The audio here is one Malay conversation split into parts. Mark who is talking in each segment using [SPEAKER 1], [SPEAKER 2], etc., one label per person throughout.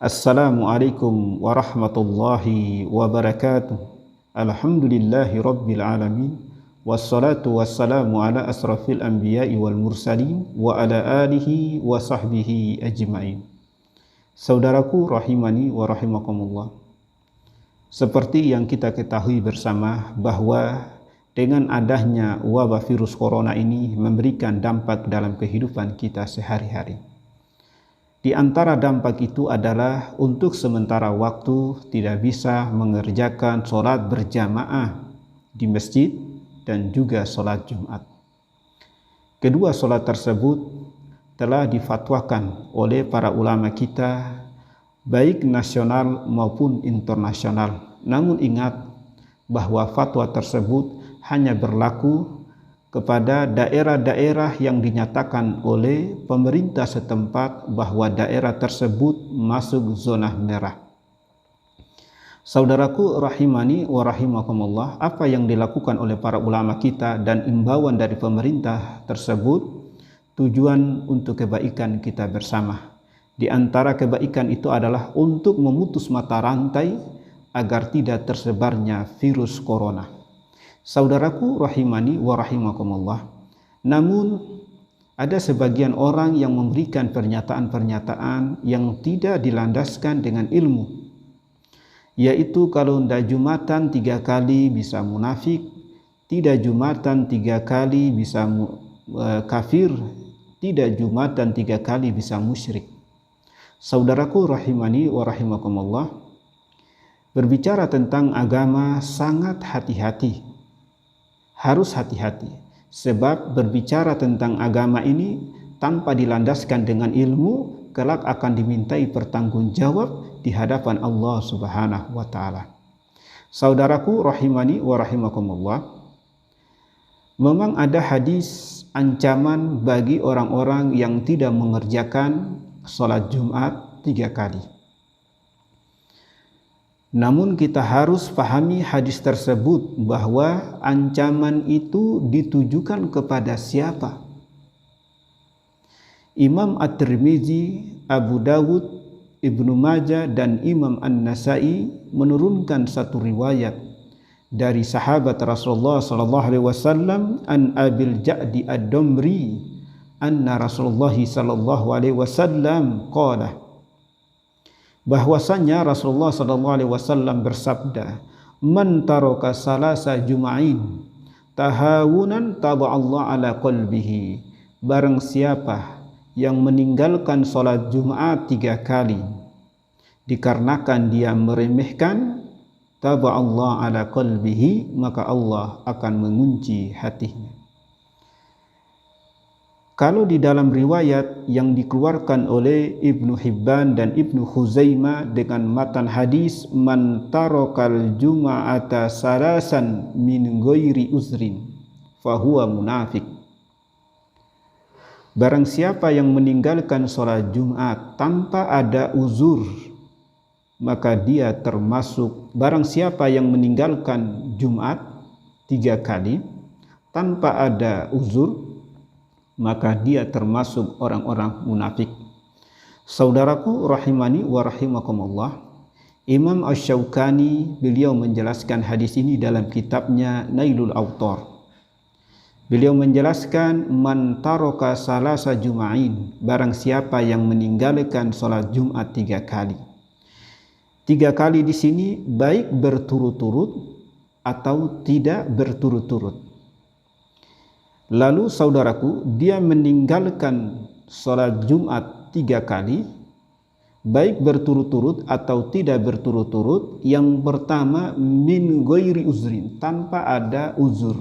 [SPEAKER 1] Assalamualaikum warahmatullahi wabarakatuh. Alhamdulillahi rabbil alamin. Wassalatu wassalamu ala asrafil anbiya'i wal mursalin wa ala alihi wa sahbihi ajma'in. Saudaraku rahimani wa rahimakumullah. Seperti yang kita ketahui bersama bahwa dengan adanya wabah virus corona ini memberikan dampak dalam kehidupan kita sehari-hari. Di antara dampak itu adalah untuk sementara waktu tidak bisa mengerjakan sholat berjamaah di masjid dan juga sholat Jumat. Kedua sholat tersebut telah difatwakan oleh para ulama kita baik nasional maupun internasional. Namun ingat bahwa fatwa tersebut hanya berlaku kepada daerah-daerah yang dinyatakan oleh pemerintah setempat bahwa daerah tersebut masuk zona merah. Saudaraku rahimani wa rahimakumullah, apa yang dilakukan oleh para ulama kita dan imbauan dari pemerintah tersebut tujuan untuk kebaikan kita bersama. Di antara kebaikan itu adalah untuk memutus mata rantai agar tidak tersebarnya virus corona. Saudaraku rahimani wa rahimakumullah, namun ada sebagian orang yang memberikan pernyataan-pernyataan yang tidak dilandaskan dengan ilmu, yaitu kalau tidak Jumatan 3 kali bisa munafik, tidak Jumatan 3 kali bisa kafir, tidak Jumatan 3 kali bisa musyrik. Saudaraku rahimani wa rahimakumullah, berbicara tentang agama sangat hati-hati. Harus hati-hati, sebab berbicara tentang agama ini tanpa dilandaskan dengan ilmu, kelak akan dimintai pertanggungjawab di hadapan Allah Subhanahu wa Ta'ala. Saudaraku rahimani wa rahimakumullah, memang ada hadis ancaman bagi orang-orang yang tidak mengerjakan sholat Jumat 3 kali. Namun kita harus pahami hadis tersebut bahwa ancaman itu ditujukan kepada siapa? Imam At-Tirmizi, Abu Dawud, Ibnu Majah dan Imam An-Nasai menurunkan satu riwayat dari sahabat Rasulullah sallallahu alaihi wasallam an Abil Ja'di Ad-Damri anna Rasulullah sallallahu alaihi wasallam qala, bahwasanya Rasulullah sallallahu alaihi wasallam bersabda, man taraka salasa juma'in tahawunan taba'allah ala qalbihi, barang siapa yang meninggalkan salat Jumat 3 kali dikarenakan dia meremehkan, taba'allah ala qalbihi, maka Allah akan mengunci hatinya. Kalau di dalam riwayat yang dikeluarkan oleh Ibnu Hibban dan Ibnu Khuzaimah dengan matan hadis man tarakal juma'ata salasan min ghairi uzrin fahuwa munafik, barang siapa yang meninggalkan sholat Jumat tanpa ada uzur, maka dia termasuk, barang siapa yang meninggalkan Jumat 3 kali tanpa ada uzur, maka dia termasuk orang-orang munafik. Saudaraku rahimani wa rahimakumullah, Imam Asy-Syaukani beliau menjelaskan hadis ini dalam kitabnya Nailul Awtar. Beliau menjelaskan man taraka salasa juma'in, barang siapa yang meninggalkan salat Jumat 3 kali. 3 kali di sini baik berturut-turut atau tidak berturut-turut. Lalu saudaraku, dia meninggalkan sholat Jumat 3 kali, baik berturut-turut atau tidak berturut-turut. Yang pertama, min ghairi uzrin, tanpa ada uzur.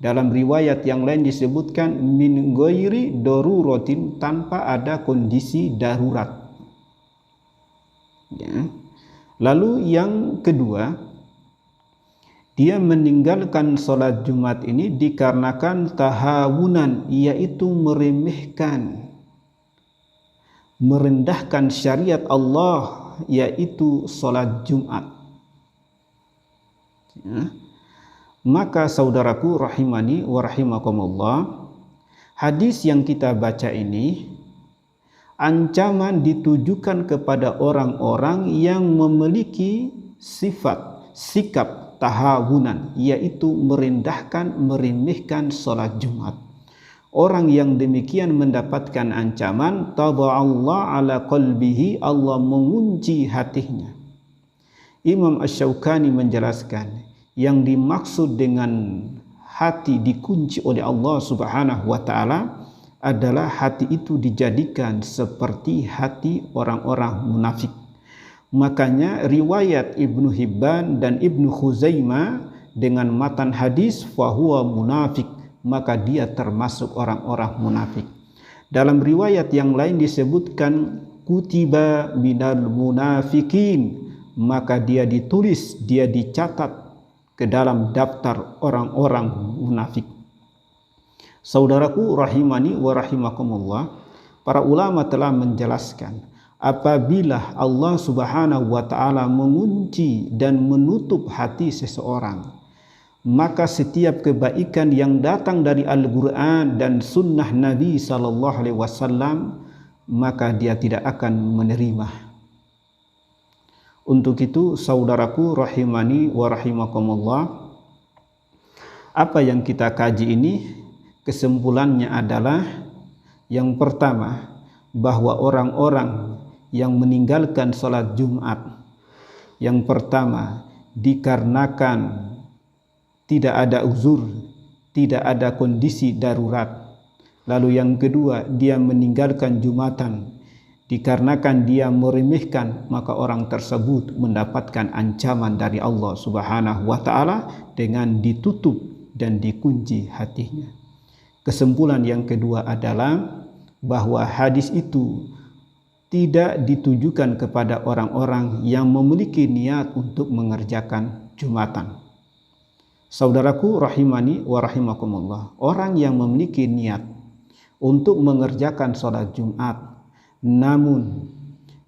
[SPEAKER 1] Dalam riwayat yang lain disebutkan min ghairi daruratin, tanpa ada kondisi darurat. Ya. Lalu yang kedua, dia meninggalkan sholat Jumat ini dikarenakan tahawunan, yaitu meremehkan, merendahkan syariat Allah, yaitu sholat Jumat. Ya. Maka saudaraku rahimani wa rahimakumullah, hadis yang kita baca ini Ancaman ditujukan kepada orang-orang yang memiliki sifat, sikap tahawunan, yaitu merendahkan, meremehkan solat Jumat. Orang yang demikian mendapatkan ancaman, taba'allah ala qalbihi, Allah mengunci hatinya. Imam Asy-Syaukani menjelaskan, yang dimaksud dengan hati dikunci oleh Allah Subhanahu wa taala adalah hati itu dijadikan seperti hati orang-orang munafik. Makanya riwayat Ibnu Hibban dan Ibnu Khuzaimah dengan matan hadis fahuwa munafik, maka dia termasuk orang-orang munafik. Dalam riwayat yang lain disebutkan kutiba minal munafikin, maka dia ditulis, dia dicatat ke dalam daftar orang-orang munafik. Saudaraku rahimani wa rahimakumullah, para ulama telah menjelaskan apabila Allah Subhanahu wa taala mengunci dan menutup hati seseorang, maka setiap kebaikan yang datang dari Al-Quran dan sunnah Nabi sallallahu alaihi wasallam, maka dia tidak akan menerima. Untuk itu saudaraku rahimani wa rahimakumullah, apa yang kita kaji ini kesimpulannya adalah yang pertama, bahwa orang-orang yang meninggalkan salat Jumat, yang pertama dikarenakan tidak ada uzur, tidak ada kondisi darurat. Lalu yang kedua, dia meninggalkan Jumatan dikarenakan dia meremehkan, maka orang tersebut mendapatkan ancaman dari Allah Subhanahu wa taala dengan ditutup dan dikunci hatinya. Kesimpulan yang kedua adalah bahwa hadis itu tidak ditujukan kepada orang-orang yang memiliki niat untuk mengerjakan Jumatan. Saudaraku rahimani wa rahimakumullah, orang yang memiliki niat untuk mengerjakan sholat Jumat, namun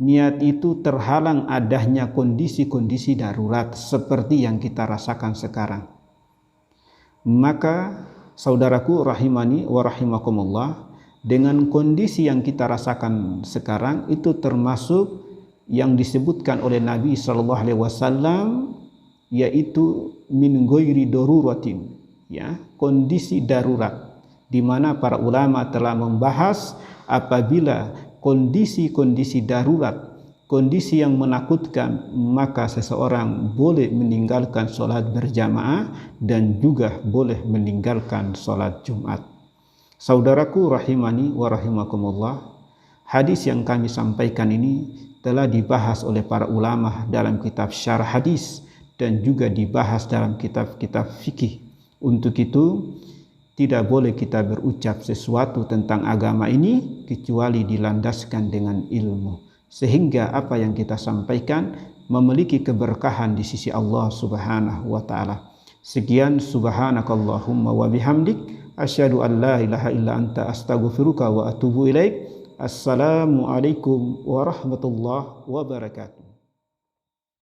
[SPEAKER 1] niat itu terhalang adanya kondisi-kondisi darurat seperti yang kita rasakan sekarang, maka saudaraku rahimani wa rahimakumullah, dengan kondisi yang kita rasakan sekarang itu termasuk yang disebutkan oleh Nabi sallallahu alaihi wasallam, yaitu min ghairi daruratin, ya, kondisi darurat, di mana para ulama telah membahas apabila kondisi-kondisi darurat, kondisi yang menakutkan, maka seseorang boleh meninggalkan sholat berjamaah dan juga boleh meninggalkan sholat Jumat. Saudaraku rahimani wa rahimakumullah, hadis yang kami sampaikan ini telah dibahas oleh para ulama dalam kitab syarah hadis dan juga dibahas dalam kitab-kitab fikih. Untuk itu tidak boleh kita berucap sesuatu tentang agama ini kecuali dilandaskan dengan ilmu, sehingga apa yang kita sampaikan memiliki keberkahan di sisi Allah Subhanahu wa taala. Sekian, subhanakallahumma wa bihamdik, asyhadu an la ilaha illa anta, astaghfiruka wa atubu ilaik. Assalamualaikum warahmatullahi wabarakatuh.